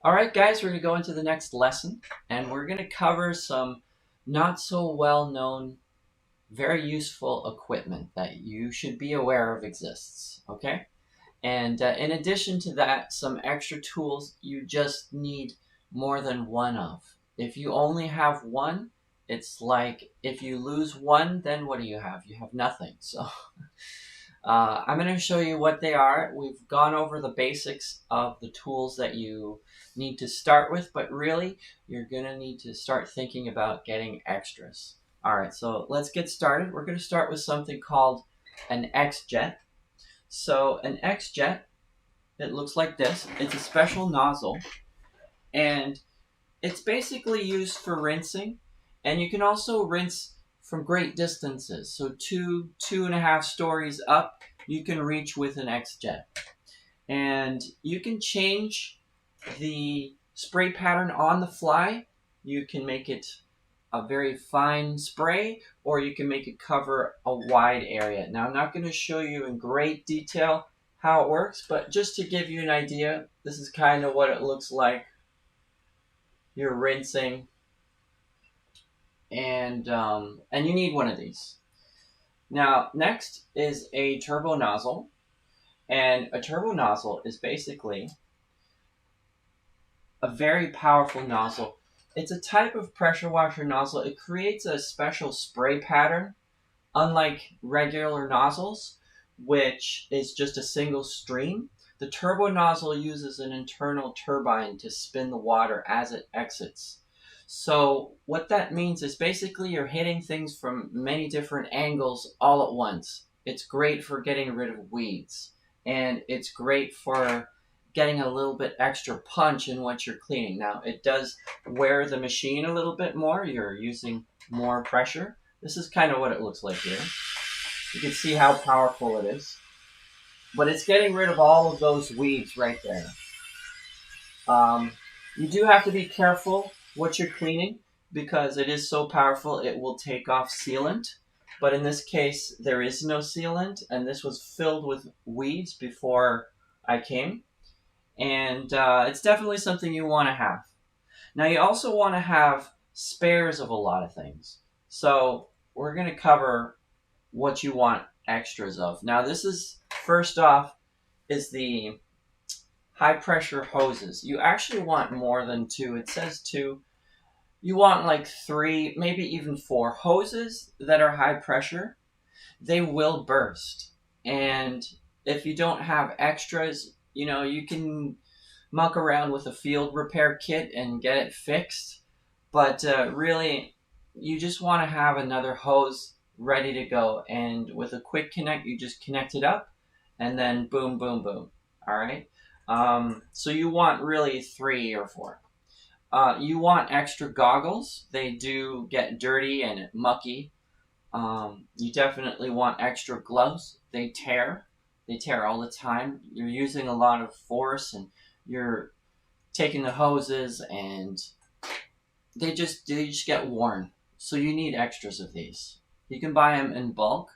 Alright guys, we're going to go into the next lesson and we're going to cover some not so well known, very useful equipment that you should be aware of exists, okay? And in addition to that, some extra tools you just need more than one of. If you only have one, it's like if you lose one, then what do you have? You have nothing. So I'm going to show you what they are. We've gone over the basics of the tools that you need to start with, but really you're going to need to start thinking about getting extras. All right, so let's get started. We're going to start with something called an XJet. So an XJet, it looks like this. It's a special nozzle, and it's basically used for rinsing, and you can also rinse from great distances. So 2.5 stories up, you can reach with an XJet. And you can change the spray pattern on the fly. You can make it a very fine spray, or you can make it cover a wide area. Now, I'm not going to show you in great detail how it works, but just to give you an idea, this is kind of what it looks like. You're rinsing, and you need one of these. Now, next is a turbo nozzle, and a turbo nozzle is basically a very powerful nozzle. It's a type of pressure washer nozzle. It creates a special spray pattern, unlike regular nozzles, which is just a single stream. The turbo nozzle uses an internal turbine to spin the water as it exits. So what that means is basically you're hitting things from many different angles all at once. It's great for getting rid of weeds, and it's great for getting a little bit extra punch in what you're cleaning. Now, it does wear the machine a little bit more. You're using more pressure. This is kind of what it looks like here. You can see how powerful it is. But it's getting rid of all of those weeds right there. You do have to be careful what you're cleaning because it is so powerful it will take off sealant. But in this case, there is no sealant, and this was filled with weeds before I came. And it's definitely something you want to have. Now, you also want to have spares of a lot of things. So we're going to cover what you want extras of. Now, this is, first off, is the high pressure hoses. You actually want more than two. It says two. You want like 3, maybe even 4 hoses that are high pressure. They will burst. And if you don't have extras, you can muck around with a field repair kit and get it fixed. But really, you just want to have another hose ready to go. And with a quick connect, you just connect it up and then boom, boom, boom. All right. So you want really 3 or 4. You want extra goggles. They do get dirty and mucky. You definitely want extra gloves. They tear. They tear all the time. You're using a lot of force, and you're taking the hoses, and they just get worn. So you need extras of these. You can buy them in bulk,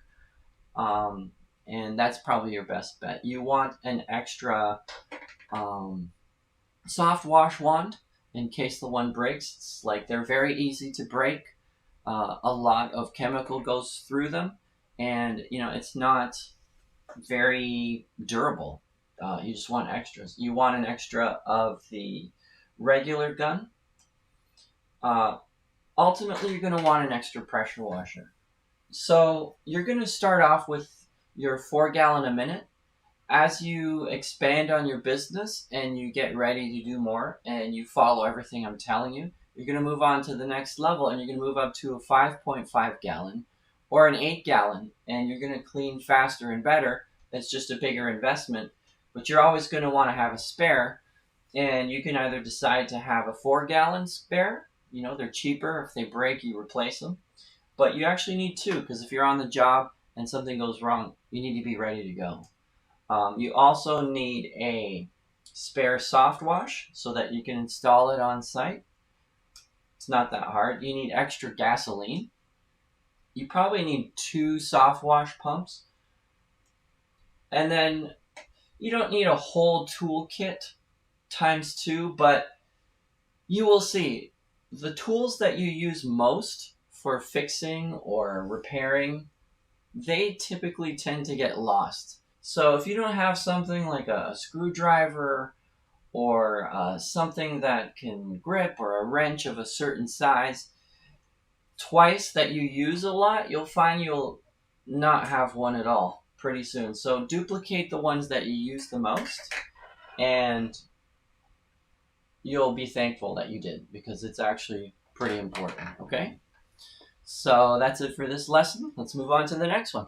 and that's probably your best bet. You want an extra soft wash wand in case the one breaks. It's like they're very easy to break. A lot of chemical goes through them, and it's not very durable. You just want extras. You want an extra of the regular gun. Ultimately, you're going to want an extra pressure washer. So you're going to start off with your 4 gallon a minute. As you expand on your business and you get ready to do more and you follow everything I'm telling you, you're going to move on to the next level, and you're going to move up to a 5.5 gallon or an 8 gallon, and you're going to clean faster and better. It's just a bigger investment, but you're always going to want to have a spare, and you can either decide to have a 4 gallon spare. They're cheaper. If they break, you replace them. But you actually need 2, because if you're on the job and something goes wrong, you need to be ready to go. You also need a spare soft wash so that you can install it on site. It's not that hard. You need extra gasoline. You probably need 2 soft wash pumps. And then you don't need a whole toolkit times 2, but you will see the tools that you use most for fixing or repairing, they typically tend to get lost. So if you don't have something like a screwdriver or something that can grip, or a wrench of a certain size, twice that you use a lot, you'll find you'll not have one at all pretty soon. So duplicate the ones that you use the most, and you'll be thankful that you did, because it's actually pretty important, okay? So that's it for this lesson. Let's move on to the next one.